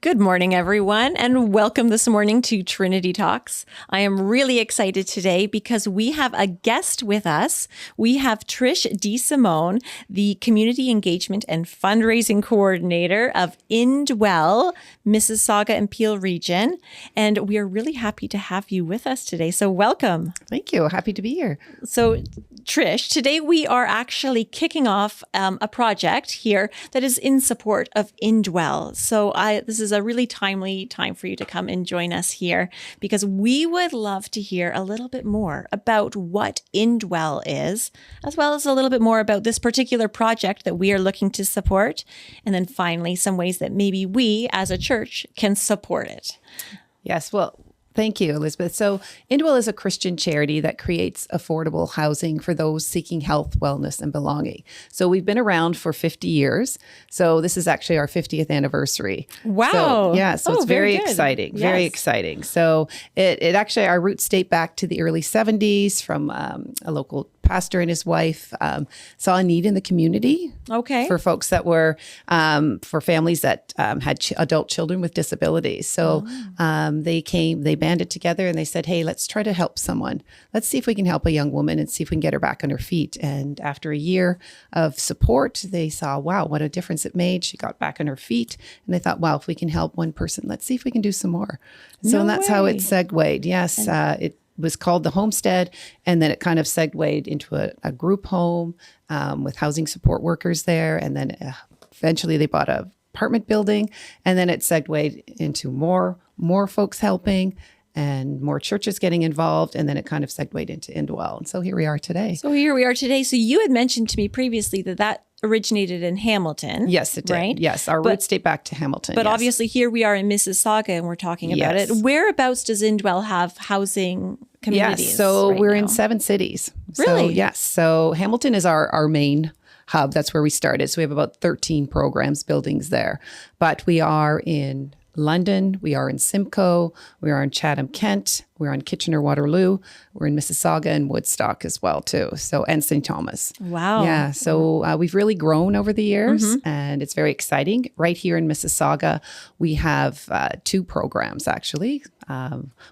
Good morning, everyone, and welcome this morning to Trinity Talks. I am really excited today because we have a guest with us. We have Trish De Simone, the Community Engagement and Fundraising Coordinator of Indwell, Mississauga and Peel Region. And we are really happy to have you with us today. So welcome. Thank you. Happy to be here. So Trish, today we are actually kicking off a project here that is in support of Indwell. So this is a really timely time for you to come and join us here because we would love to hear a little bit more about what Indwell is, as well as a little bit more about this particular project that we are looking to support. And then finally, some ways that maybe we as a church can support it. Yes. Well, thank you, Elizabeth. So Indwell is a Christian charity that creates affordable housing for those seeking health, wellness, and belonging. So we've been around for 50 years. So this is actually our 50th anniversary. Wow. So it's very exciting, very exciting. So it actually, our roots date back to the early 70s from a local pastor and his wife saw a need in the community for folks that were, for families that had adult children with disabilities. So they banded together and they said, hey, let's try to help someone. Let's see if we can help a young woman and see if we can get her back on her feet. And after a year of support, they saw, wow, what a difference it made. She got back on her feet. And they thought, wow, if we can help one person, let's see if we can do some more. So that's how it segued. Yes, it was called the Homestead, and then it kind of segued into a group home with housing support workers there. And then eventually they bought a apartment building, and then it segued into more folks helping and more churches getting involved. And then it kind of segued into Indwell. And so here we are today. So you had mentioned to me previously that originated in Hamilton. Yes, it did. Right? Yes, our roots date back to Hamilton. But obviously here we are in Mississauga and we're talking about it. Whereabouts does Indwell have housing communities? Yes, so we're in 7 cities. Really? So, yes. So Hamilton is our main hub. That's where we started. So we have about 13 programs, buildings there. But we are in London, we are in Simcoe, we are in Chatham, Kent, we're on Kitchener-Waterloo, we're in Mississauga and Woodstock as well too. So, and St. Thomas. Wow. Yeah. So we've really grown over the years and it's very exciting. Right here in Mississauga, we have 2 programs actually.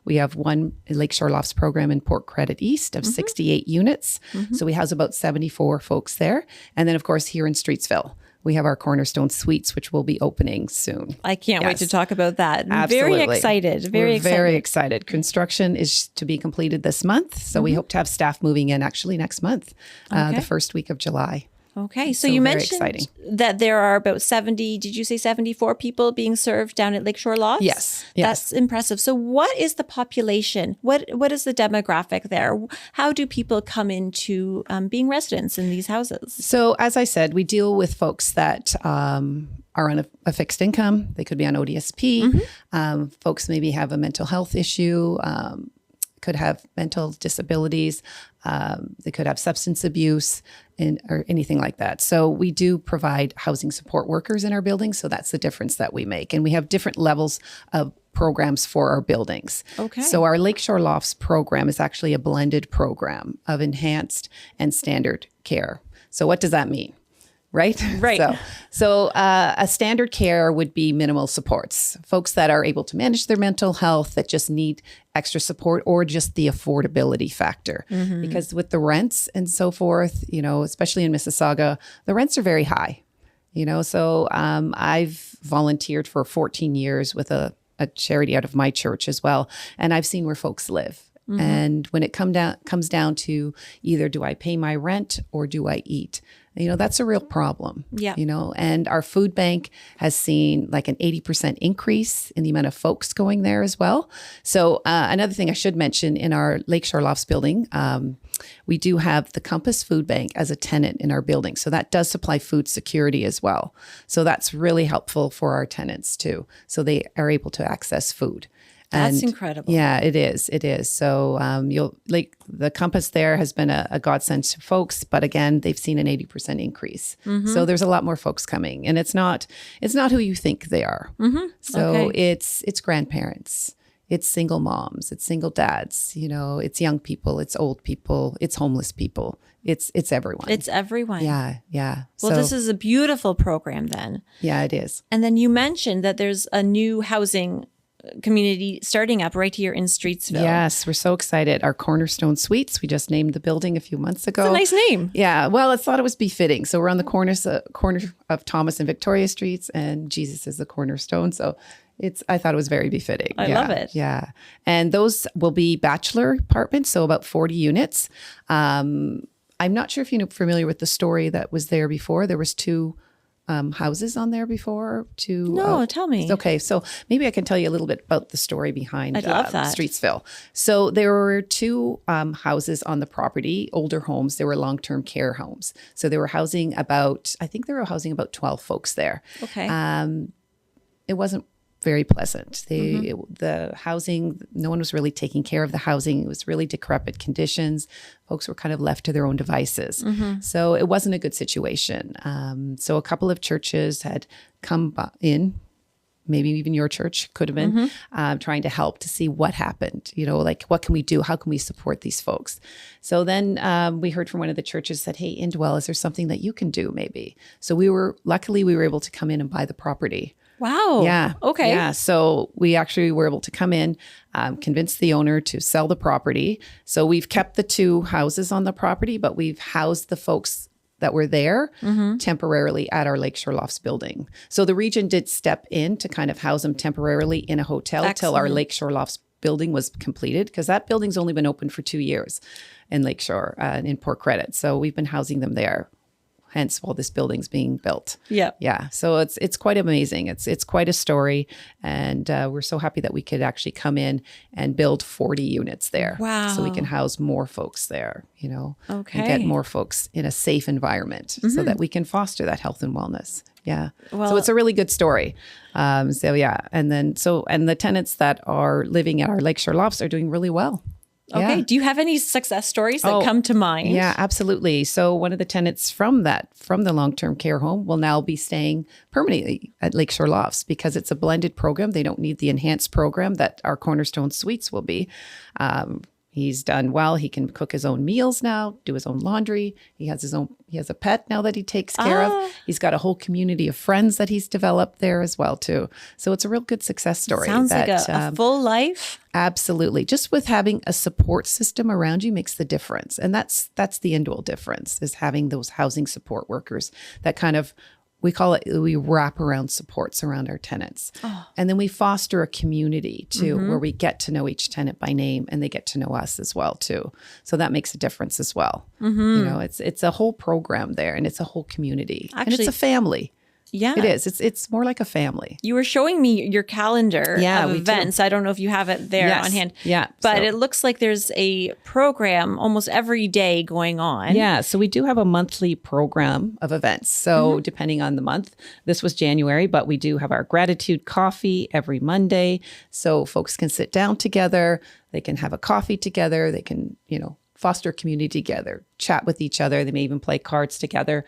We have one Lakeshore Lofts program in Port Credit East of 68 units. So we house about 74 folks there. And then of course here in Streetsville, we have our Cornerstone Suites, which will be opening soon. I can't wait to talk about that. Absolutely. Very excited. Very excited. Construction is to be completed this month. So we hope to have staff moving in actually next month, the first week of July. Okay. So you mentioned that there are about 70, did you say 74 people being served down at Lakeshore Lofts? Yes. That's impressive. So what is the population? What is the demographic there? How do people come into being residents in these houses? So as I said, we deal with folks that are on a fixed income. They could be on ODSP. Folks maybe have a mental health issue, could have mental disabilities. They could have substance abuse or anything like that. So we do provide housing support workers in our buildings. So that's the difference that we make. And we have different levels of programs for our buildings. Okay. So our Lakeshore Lofts program is actually a blended program of enhanced and standard care. So what does that mean? Right? So a standard care would be minimal supports, folks that are able to manage their mental health, that just need extra support or just the affordability factor. Because with the rents and so forth, especially in Mississauga, the rents are very high. So I've volunteered for 14 years with a charity out of my church as well. And I've seen where folks live. And when it comes down to either do I pay my rent or do I eat, that's a real problem. Yeah. And our food bank has seen like an 80% increase in the amount of folks going there as well. So another thing I should mention in our Lakeshore Lofts building, we do have the Compass Food Bank as a tenant in our building. So that does supply food security as well. So that's really helpful for our tenants too. So they are able to access food. That's incredible. Yeah, it is. It is. So the Compass there has been a godsend to folks, but again, they've seen an 80% increase. So there's a lot more folks coming, and it's not who you think they are. So it's grandparents. It's single moms, it's single dads, it's young people, it's old people, it's homeless people. It's everyone. It's everyone. Yeah. Yeah. Well, this is a beautiful program then. Yeah, it is. And then you mentioned that there's a new housing community starting up right here in Streetsville. Yes, we're so excited. Our Cornerstone Suites, we just named the building a few months ago. It's a nice name. Yeah, well, I thought it was befitting. So we're on the corner of Thomas and Victoria Streets, and Jesus is the cornerstone. So I thought it was very befitting. I love it. Yeah. And those will be bachelor apartments, so about 40 units. I'm not sure if you're familiar with the story that was there before. There was two houses on there before. No, tell me. Okay, so maybe I can tell you a little bit about the story behind I'd love that. Streetsville. So there were two houses on the property, older homes. They were long-term care homes. So they were housing about 12 folks there. Okay. It wasn't very pleasant. The housing, no one was really taking care of the housing. It was really decrepit conditions. Folks were kind of left to their own devices. So it wasn't a good situation. So a couple of churches had come in, maybe even your church could have been, trying to help to see what happened. Like, what can we do? How can we support these folks? So then we heard from one of the churches said, hey, Indwell, is there something that you can do maybe? So luckily we were able to come in and buy the property. Wow. Yeah. Okay. Yeah. So we actually were able to come in, convince the owner to sell the property. So we've kept the two houses on the property, but we've housed the folks that were there temporarily at our Lakeshore Lofts building. So the region did step in to kind of house them temporarily in a hotel till our Lakeshore Lofts building was completed, because that building's only been open for 2 years in Lakeshore in Port Credit. So we've been housing them there. Hence, while this building's being built. Yeah. Yeah. So it's quite amazing. It's quite a story. And we're so happy that we could actually come in and build 40 units there. Wow. So we can house more folks there, Okay. and get more folks in a safe environment so that we can foster that health and wellness. Yeah. Well, so it's a really good story. So yeah. And the tenants that are living at our Lakeshore Lofts are doing really well. Okay. Yeah. Do you have any success stories that come to mind? Yeah, absolutely. So one of the tenants from the long-term care home will now be staying permanently at Lakeshore Lofts because it's a blended program. They don't need the enhanced program that our Cornerstone Suites will be. He's done well. He can cook his own meals now, do his own laundry. He has a pet now that he takes care of. He's got a whole community of friends that he's developed there as well too. So it's a real good success story. Sounds like a full life. Absolutely. Just with having a support system around you makes the difference. And that's the Indwell difference, is having those housing support workers that kind of, we wrap around supports around our tenants. And then we foster a community too, where we get to know each tenant by name and they get to know us as well too. So that makes a difference as well. It's a whole program there, and it's a whole community. Actually, and it's a family. Yeah. It is. It's more like a family. You were showing me your calendar of events. I don't know if you have it there on hand. Yeah. But it looks like there's a program almost every day going on. Yeah. So we do have a monthly program of events. So depending on the month, this was January, but we do have our gratitude coffee every Monday. So folks can sit down together. They can have a coffee together. They can, foster community together, chat with each other. They may even play cards together.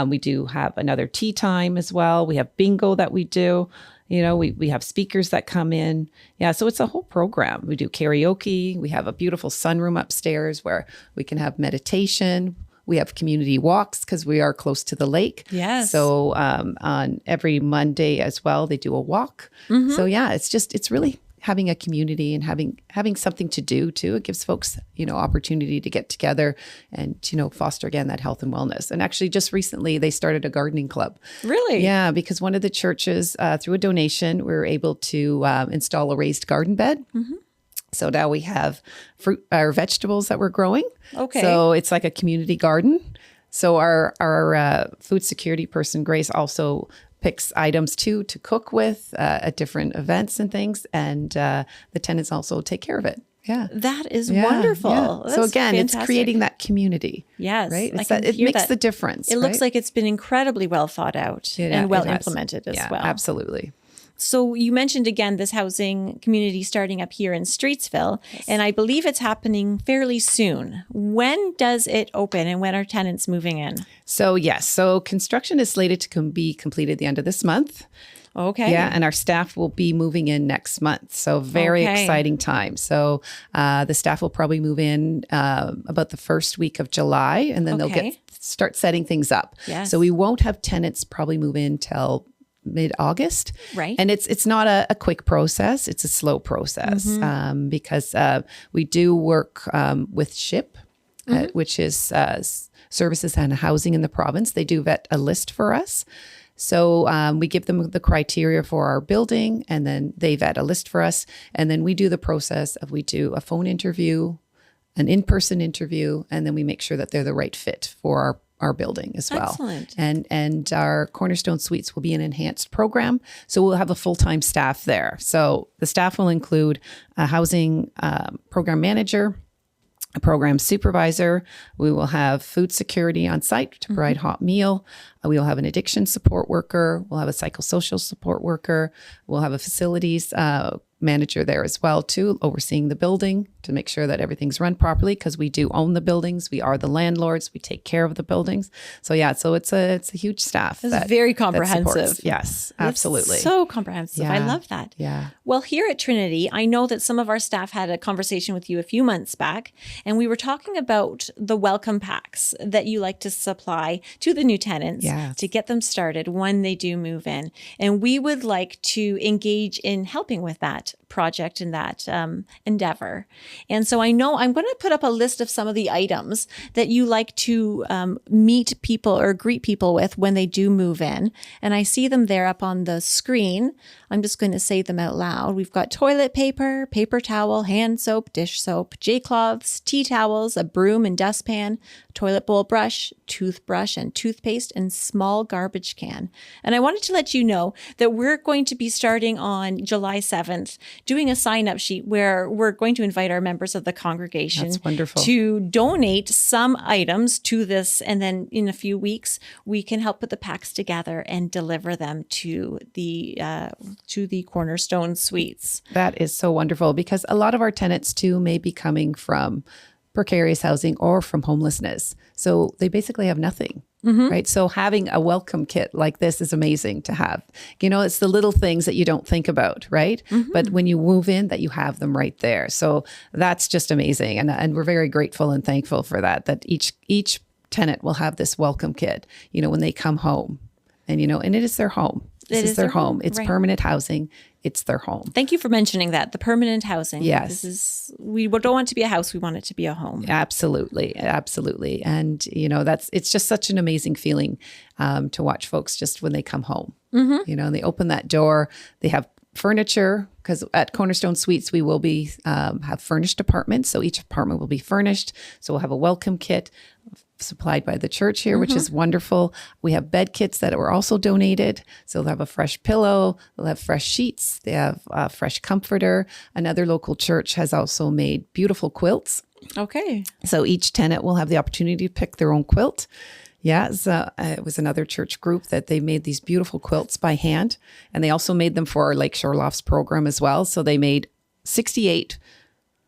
We do have another tea time as well. We have bingo that we do. We have speakers that come in. Yeah, so it's a whole program. We do karaoke. We have a beautiful sunroom upstairs where we can have meditation. We have community walks because we are close to the lake. Yes. So on every Monday as well, they do a walk. So yeah, it's really having a community and having something to do too. It gives folks, opportunity to get together and, foster again that health and wellness. And actually just recently they started a gardening club. Really? Yeah, because one of the churches, through a donation, we were able to install a raised garden bed. So now we have fruit or vegetables that we're growing. Okay. So it's like a community garden. So our food security person, Grace, also picks items too to cook with at different events and things. And the tenants also take care of it. Yeah. That is wonderful. Yeah. So again, fantastic. It's creating that community. Yes. Right. It makes the difference. It looks like it's been incredibly well thought out and well implemented as well. Absolutely. So you mentioned again this housing community starting up here in Streetsville, and I believe it's happening fairly soon. When does it open and when are tenants moving in? So yes, so construction is slated to be completed at the end of this month. Okay. Yeah, and our staff will be moving in next month. So very exciting time. So the staff will probably move in about the first week of July, and then they'll start setting things up. Yes. So we won't have tenants probably move in till mid-August. Right. And it's not a quick process. It's a slow process because we do work with SHIP, which is Services and Housing in the province. They do vet a list for us. So we give them the criteria for our building, and then they vet a list for us. And then we do the process of, we do a phone interview, an in-person interview, and then we make sure that they're the right fit for our building as well. Excellent. And our Cornerstone Suites will be an enhanced program. So we'll have a full-time staff there. So the staff will include a housing program manager, a program supervisor. We will have food security on site to provide hot meal. We will have an addiction support worker. We'll have a psychosocial support worker. We'll have a facilities manager there as well too, overseeing the building to make sure that everything's run properly, because we do own the buildings. We are the landlords. We take care of the buildings. So yeah, so it's a huge staff. It's very comprehensive. Yes, absolutely. It's so comprehensive. I love that. Yeah. Well, here at Trinity, I know that some of our staff had a conversation with you a few months back, and we were talking about the welcome packs that you like to supply to the new tenants to get them started when they do move in. And we would like to engage in helping with that project and that endeavor. And so I know I'm going to put up a list of some of the items that you like to meet people or greet people with when they do move in. And I see them there up on the screen. I'm just going to say them out loud. We've got toilet paper, paper towel, hand soap, dish soap, J-cloths, tea towels, a broom and dustpan, toilet bowl brush, toothbrush and toothpaste, and small garbage can. And I wanted to let you know that we're going to be starting on July 7th, doing a sign-up sheet where we're going to invite our members of the congregation to donate some items to this. And then in a few weeks, we can help put the packs together and deliver them to the Cornerstone Suites. That is so wonderful, because a lot of our tenants too may be coming from precarious housing or from homelessness. So they basically have nothing, right? So having a welcome kit like this is amazing to have. You know, it's the little things that you don't think about, right? But when you move in, that you have them right there. So that's just amazing. And we're very grateful and thankful for that each tenant will have this welcome kit, you know, when they come home. And, you know, and it is their home. This is their home. It's permanent housing. It's their home. Thank you for mentioning that, the permanent housing. Yes. We don't want it to be a house. We want it to be a home. Absolutely. Absolutely. And, you know, it's just such an amazing feeling to watch folks just when they come home. You know, and they open that door, they have furniture, because at Cornerstone Suites, we will be have furnished apartments. So each apartment will be furnished. So we'll have a welcome kit supplied by the church here, which is wonderful. We have bed kits that were also donated. So they'll have a fresh pillow, they'll have fresh sheets, they have a fresh comforter. Another local church has also made beautiful quilts. Okay. So each tenant will have the opportunity to pick their own quilt. Yeah, it was another church group that they made these beautiful quilts by hand. And they also made them for our Lakeshore Lofts program as well. So they made 68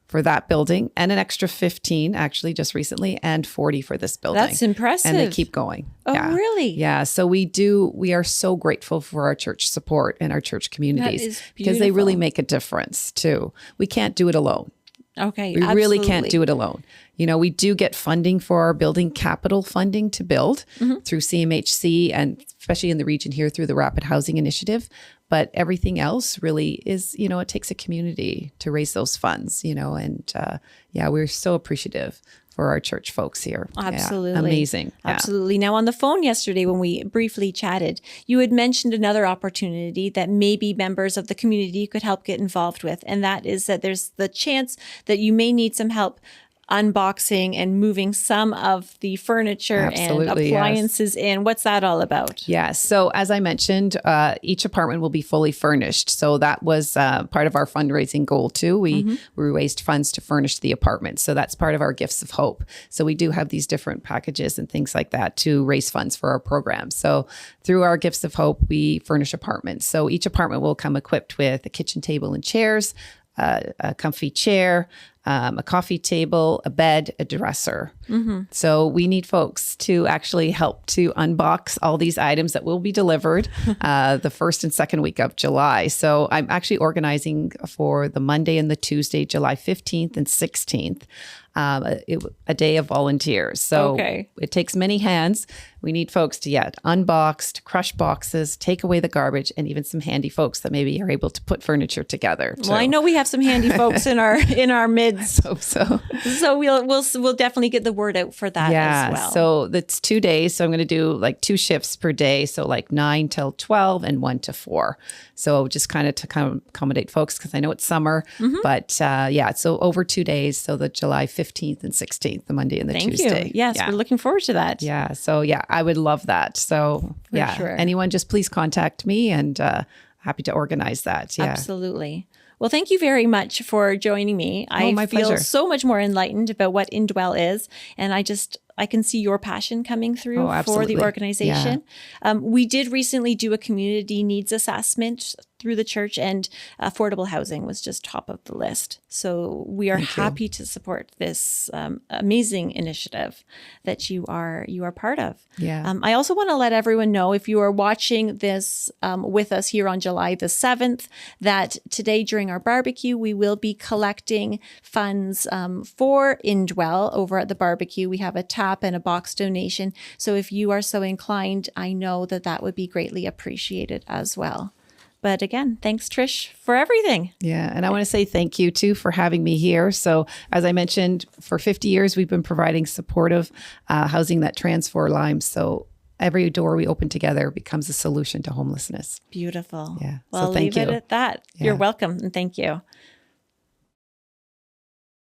for that building and an extra 15 actually just recently, and 40 for this building. That's impressive. And they keep going. Oh, really? Yeah. So we are so grateful for our church support and our church communities, because they really make a difference too. We can't do it alone. Okay. We really can't do it alone. You know, we do get funding for our building, capital funding to build through CMHC, and especially in the region here through the Rapid Housing Initiative. But everything else really is, you know, it takes a community to raise those funds, you know, and we're so appreciative for our church folks here. Absolutely. Yeah, amazing. Absolutely. Now, on the phone yesterday, when we briefly chatted, you had mentioned another opportunity that maybe members of the community could help get involved with. And that is that there's the chance that you may need some help unboxing and moving some of the furniture and appliances in. What's that all about? Yes. So as I mentioned, each apartment will be fully furnished. So that was part of our fundraising goal too. We raised funds to furnish the apartments. So that's part of our Gifts of Hope. So we do have these different packages and things like that to raise funds for our program. So through our Gifts of Hope, we furnish apartments. So each apartment will come equipped with a kitchen table and chairs, a comfy chair, a coffee table, a bed, a dresser. So we need folks to actually help to unbox all these items that will be delivered the first and second week of July. So I'm actually organizing for the Monday and the Tuesday, July 15th and 16th. A day of volunteers. So it takes many hands. We need folks to unbox, to crush boxes, take away the garbage, and even some handy folks that maybe are able to put furniture together. Well, I know we have some handy folks in our midst. I hope so. So we'll definitely get the word out for that as well. So that's 2 days. So I'm going to do like 2 shifts per day. So like 9 till 12 and 1 to 4. So just kind of accommodate folks because I know it's summer. But so over 2 days. So the July 15th and 16th, the Monday and the Tuesday. Thank you. Yes, we're looking forward to that. Yeah. So I would love that. So sure. Anyone just please contact me and happy to organize that. Yeah. Absolutely. Well, thank you very much for joining me. My feel pleasure. so much more enlightened about what Indwell is. And I can see your passion coming through for the organization. Yeah. We did recently do a community needs assessment through the church, and affordable housing was just top of the list. So we are happy to support this amazing initiative that you are part of. Yeah. I also want to let everyone know, if you are watching this with us here on July the 7th, that today during our barbecue, we will be collecting funds for Indwell over at the barbecue. We have a tap and a box donation. So if you are so inclined, I know that would be greatly appreciated as well. But again, thanks, Trish, for everything. Yeah. And I want to say thank you, too, for having me here. So as I mentioned, for 50 years, we've been providing supportive housing that transforms lives. So every door we open together becomes a solution to homelessness. Beautiful. Yeah. Well, so thank leave you. it at that. Yeah. You're welcome. And thank you.